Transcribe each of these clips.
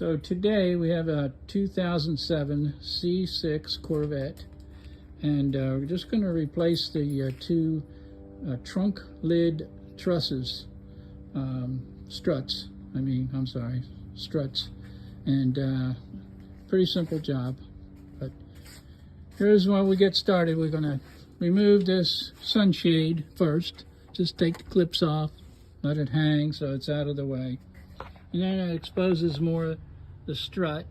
So today we have a 2007 C6 Corvette, and we're just going to replace the two trunk lid trusses, struts, and pretty simple job. But here's where we get started. We're going to remove this sunshade first. Just take the clips off, let it hang so it's out of the way. And then it exposes more the strut,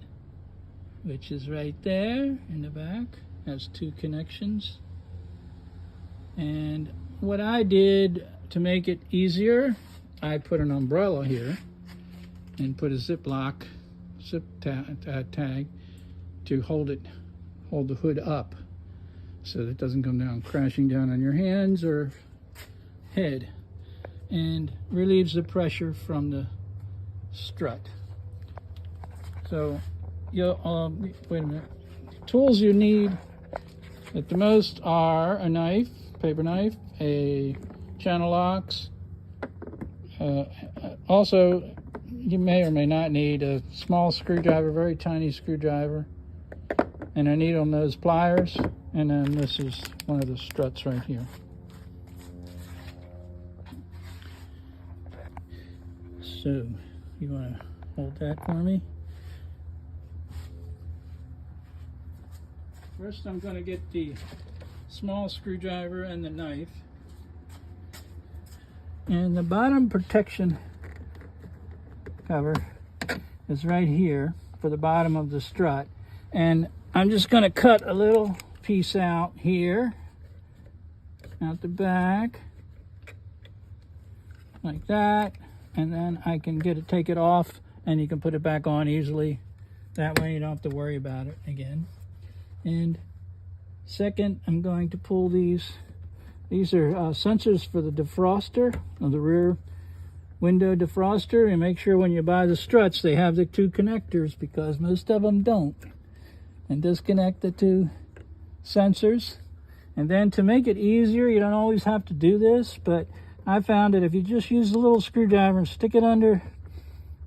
which is right there in the back. Has two connections. And what I did to make it easier, I put an umbrella here and put a zip tag to hold the hood up so that it doesn't come down, crashing down on your hands or head, and relieves the pressure from the strut. So you'll wait a minute. Tools you need at the most are a knife, paper knife, a channel locks. Also, you may or may not need a small screwdriver, very tiny screwdriver, and a needle nose pliers. And then this is one of the struts right here. So you want to hold that for me? First I'm going to get the small screwdriver and the knife. And the bottom protection cover is right here for the bottom of the strut. And I'm just going to cut a little piece out here, out the back, like that. And then I can take it off, and you can put it back on easily. That way you don't have to worry about it again. And second, I'm going to pull these. These are sensors for the defroster, or the rear window defroster. And make sure when you buy the struts, they have the two connectors, because most of them don't. And disconnect the two sensors. And then to make it easier, you don't always have to do this, but I found that if you just use a little screwdriver and stick it under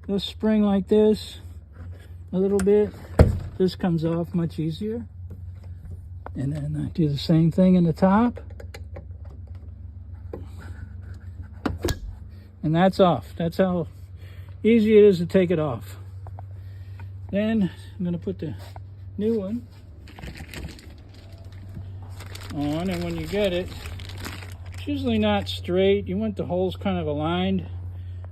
this spring like this a little bit, this comes off much easier. And then I do the same thing in the top. And that's off. That's how easy it is to take it off. Then I'm going to put the new one on, and when you get it, it's usually not straight. You want the holes kind of aligned.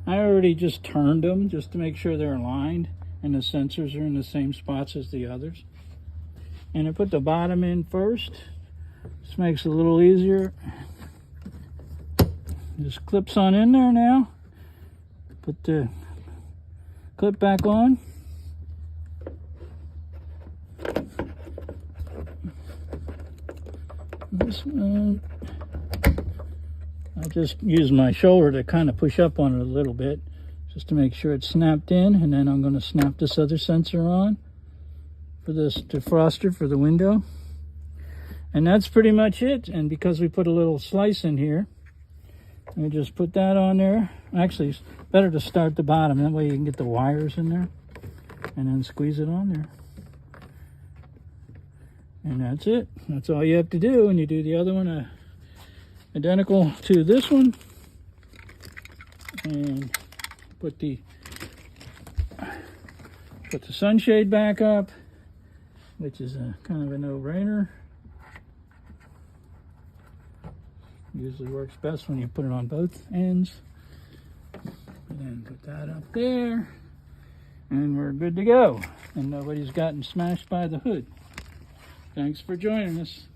I already just turned them just to make sure they're aligned and the sensors are in the same spots as the others. And I put the bottom in first. This makes it a little easier. Just clips on in there now. Put the clip back on. This one, I just use my shoulder to kind of push up on it a little bit just to make sure it's snapped in, and then I'm going to snap this other sensor on for this defroster for the window. And that's pretty much it. And because we put a little slice in here, I just put that on there. Actually, it's better to start the bottom, that way you can get the wires in there, and then squeeze it on there. And that's it. That's all you have to do. And you do the other one identical to this one, and put the sunshade back up, which is kind of a no-brainer. Usually works best when you put it on both ends. And then put that up there, and we're good to go. And nobody's gotten smashed by the hood. Thanks for joining us.